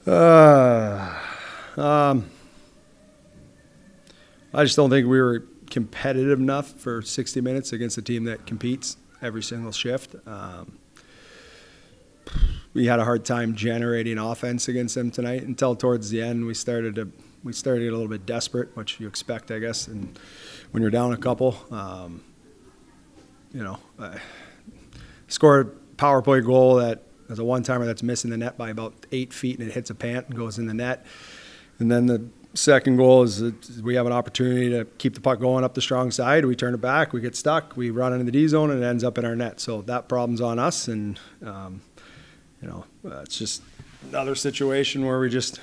Uh, um, I just don't think we were competitive enough for 60 minutes against a team that competes every single shift. We had a hard time generating offense against them tonight until towards the end. We started to get a little bit desperate, which you expect, I guess, and when you're down a couple. Scored a power play goal that is a one-timer that's missing the net by about 8 feet, and it hits a pant and goes in the net. And then the second goal is we have an opportunity to keep the puck going up the strong side. We turn it back, we get stuck, we run into the D zone, and it ends up in our net. So that problem's on us, and it's just another situation where we got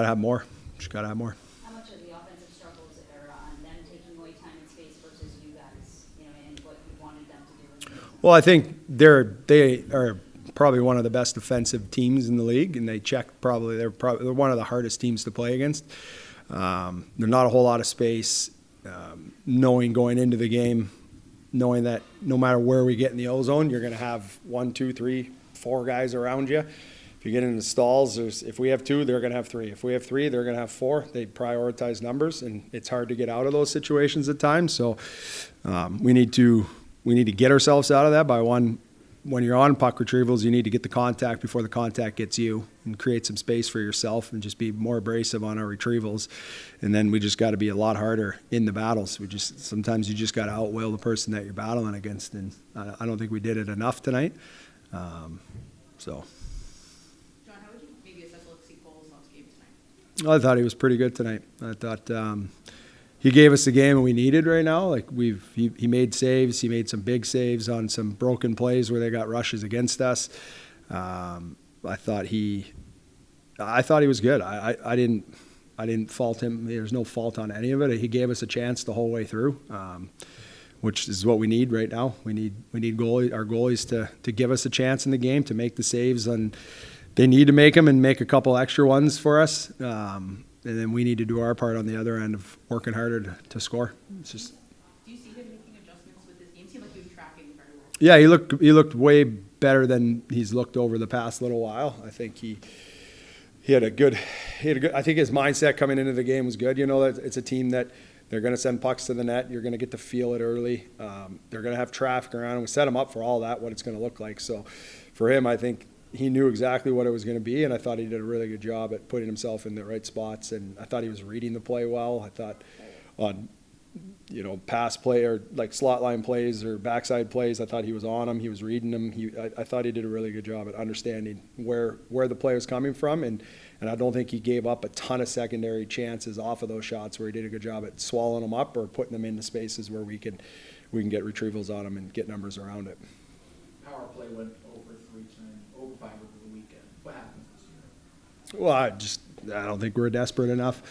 to have more. Just got to have more. How much of the offensive struggles are on them taking away time and space versus you guys, and what you wanted them to do? Well, I think they are probably one of the best defensive teams in the league, and they're one of the hardest teams to play against. There's not a whole lot of space. Knowing going into the game, knowing that no matter where we get in the O-zone, you're going to have 1, 2, 3, 4 guys around you. If you get into stalls, if we have 2, they're going to have 3. If we have 3, they're going to have 4. They prioritize numbers, and it's hard to get out of those situations at times. So we need to get ourselves out of that by when you're on puck retrievals, you need to get the contact before the contact gets you and create some space for yourself and just be more abrasive on our retrievals. And then we just got to be a lot harder in the battles. Sometimes you just got to outwill the person that you're battling against, and I don't think we did it enough tonight. John, how would you maybe assess Alexei Kolosov's game tonight? I thought he was pretty good tonight. I thought he gave us the game we needed right now. Like he made saves. He made some big saves on some broken plays where they got rushes against us. I thought he was good. I didn't fault him. There's no fault on any of it. He gave us a chance the whole way through, which is what we need right now. We need our goalies to give us a chance in the game, to make the saves, and they need to make them and make a couple extra ones for us. And then we need to do our part on the other end of working harder to score. It's just. Do you see him making adjustments with his game? It seemed like he was tracking very well. Yeah, he looked way better than he's looked over the past little while. I think he had a good. I think his mindset coming into the game was good. That it's a team that they're going to send pucks to the net. You're going to get to feel it early. They're going to have traffic around, and we set him up for all that, what it's going to look like. So, for him, I think he knew exactly what it was going to be, and I thought he did a really good job at putting himself in the right spots, and I thought he was reading the play well. I thought on, pass play or like slot line plays or backside plays, I thought he was on them. He was reading them. I thought he did a really good job at understanding where the play was coming from, and I don't think he gave up a ton of secondary chances off of those shots where he did a good job at swallowing them up or putting them into spaces where we can get retrievals on them and get numbers around it. Power play went over 3 times, over 5 over the weekend. What happens this year? Well, I don't think we're desperate enough.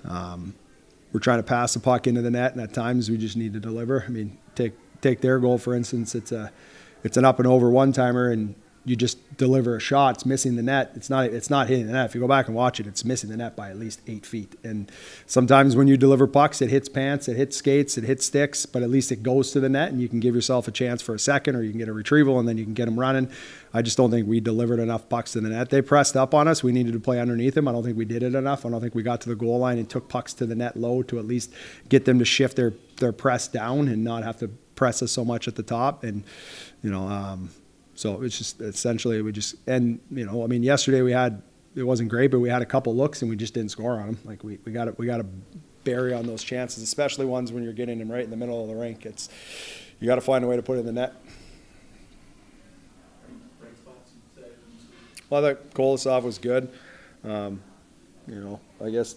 We're trying to pass the puck into the net, and at times we just need to deliver. I mean, take their goal, for instance. It's an up and over one-timer, and you just deliver a shot. It's missing the net. It's not hitting the net. If you go back and watch it, it's missing the net by at least 8 feet. And sometimes when you deliver pucks, it hits pants, it hits skates, it hits sticks, but at least it goes to the net, and you can give yourself a chance for a second, or you can get a retrieval, and then you can get them running. I just don't think we delivered enough pucks to the net. They pressed up on us. We needed to play underneath them. I don't think we did it enough. I don't think we got to the goal line and took pucks to the net low to at least get them to shift their press down and not have to press us so much at the top. And, so it's just essentially yesterday it wasn't great, but we had a couple looks and we just didn't score on them. Like we got to bury on those chances, especially ones when you're getting them right in the middle of the rink. You got to find a way to put it in the net. Well, I thought Kolosov was good. I guess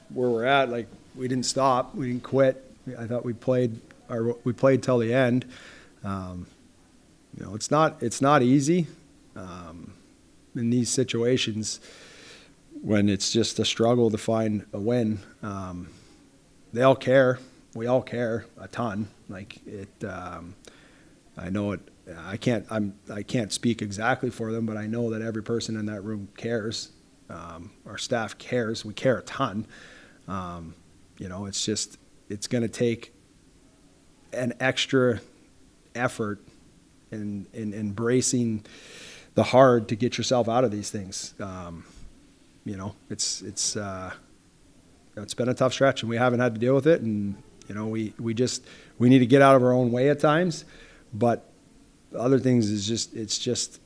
where we're at, like we didn't stop, we didn't quit. I thought we played till the end. It's not easy in these situations when it's just a struggle to find a win. They all care. We all care a ton. Like it. I know it. I can't speak exactly for them, but I know that every person in that room cares. Our staff cares. We care a ton. It's going to take an extra effort in embracing the hard to get yourself out of these things. it's been a tough stretch, and we haven't had to deal with it. And we need to get out of our own way at times. But other things is just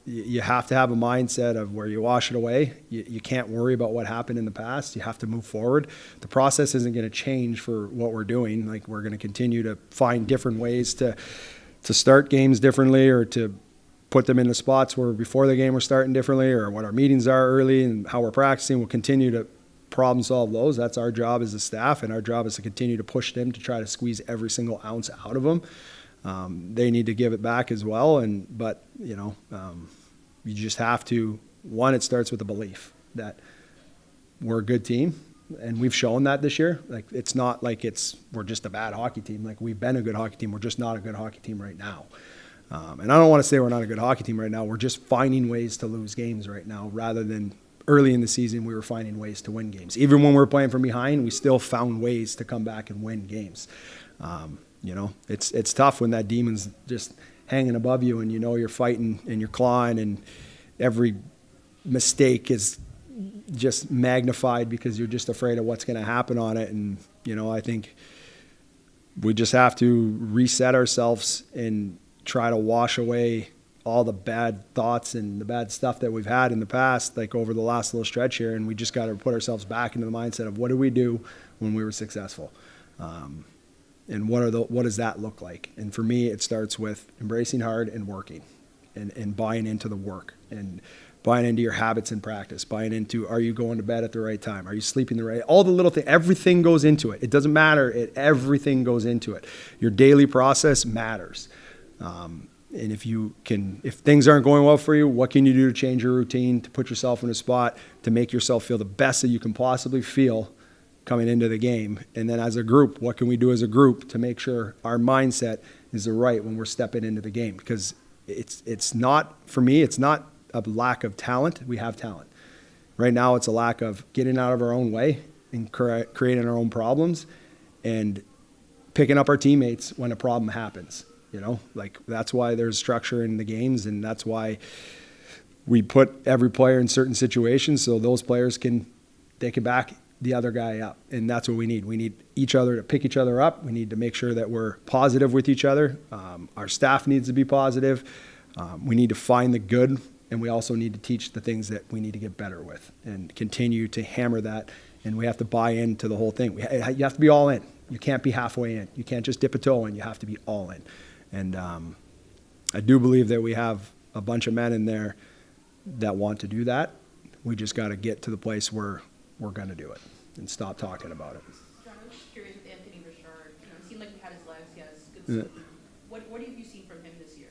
you have to have a mindset of where you wash it away. You can't worry about what happened in the past. You have to move forward. The process isn't going to change for what we're doing. Like, we're going to continue to find different ways to start games differently, or to put them in the spots where before the game we're starting differently, or what our meetings are early and how we're practicing. We'll continue to problem solve those. That's our job as a staff, and our job is to continue to push them to try to squeeze every single ounce out of them. They need to give it back as well, but you just have to. One, it starts with the belief that we're a good team, and we've shown that this year. Like, it's not like we're just a bad hockey team. Like, we've been a good hockey team. We're just not a good hockey team right now. And I don't want to say we're not a good hockey team right now. We're just finding ways to lose games right now, rather than early in the season we were finding ways to win games. Even when we were playing from behind, we still found ways to come back and win games. It's tough when that demon's just hanging above you, and you're fighting and you're clawing, and every mistake is just magnified because you're just afraid of what's going to happen on it. And I think we just have to reset ourselves and try to wash away all the bad thoughts and the bad stuff that we've had in the past, like over the last little stretch here. And we just got to put ourselves back into the mindset of what did we do when we were successful, and what does that look like? And for me, it starts with embracing hard and working, and buying into the work, and buying into your habits and practice, buying into, are you going to bed at the right time? Are you sleeping the right? All the little things, everything goes into it. It doesn't matter. Everything goes into it. Your daily process matters. And if things aren't going well for you, what can you do to change your routine, to put yourself in a spot to make yourself feel the best that you can possibly feel coming into the game? And then as a group, what can we do as a group to make sure our mindset is the right when we're stepping into the game? Because it's not, for me, it's not a lack of talent. We have talent. Right now, it's a lack of getting out of our own way and creating our own problems, and picking up our teammates when a problem happens. Like, that's why there's structure in the games, and that's why we put every player in certain situations so those players can back the other guy up. And that's what we need. We need each other to pick each other up. We need to make sure that we're positive with each other. Our staff needs to be positive. We need to find the good, and we also need to teach the things that we need to get better with, and continue to hammer that. And we have to buy into the whole thing. You have to be all in. You can't be halfway in. You can't just dip a toe in. You have to be all in. And I do believe that we have a bunch of men in there that want to do that. We just got to get to the place where we're going to do it and stop talking about it. John, I was just curious with Anthony Richard. It seemed like he had his legs. He has good speed. What have you seen from him this year?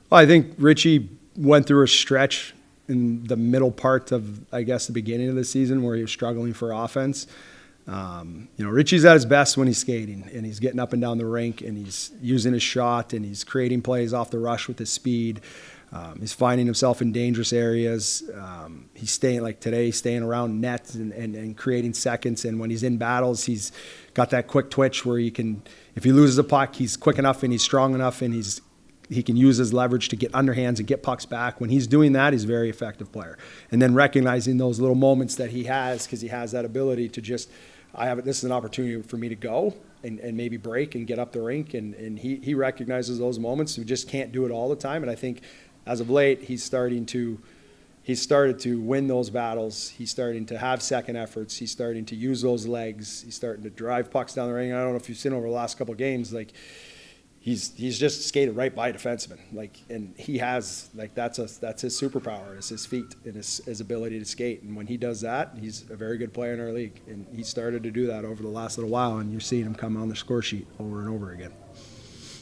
Well, I think Richie went through a stretch in the middle part of, I guess, the beginning of the season where he was struggling for offense. Richie's at his best when he's skating, and he's getting up and down the rink, and he's using his shot, and he's creating plays off the rush with his speed. He's finding himself in dangerous areas. He's staying around nets and creating seconds. And when he's in battles, he's got that quick twitch where if he loses a puck, he's quick enough and he's strong enough, and he can use his leverage to get underhands and get pucks back. When he's doing that, he's a very effective player. And then recognizing those little moments that he has, because he has that ability to just, this is an opportunity for me to go and maybe break and get up the rink. And he recognizes those moments. We just can't do it all the time. And I think as of late, he's started to win those battles. He's starting to have second efforts. He's starting to use those legs. He's starting to drive pucks down the ring. I don't know if you've seen over the last couple of games, like, he's just skated right by a defenseman. And he has, that's his superpower, is his feet and his ability to skate. And when he does that, he's a very good player in our league. And he started to do that over the last little while, and you're seeing him come on the score sheet over and over again.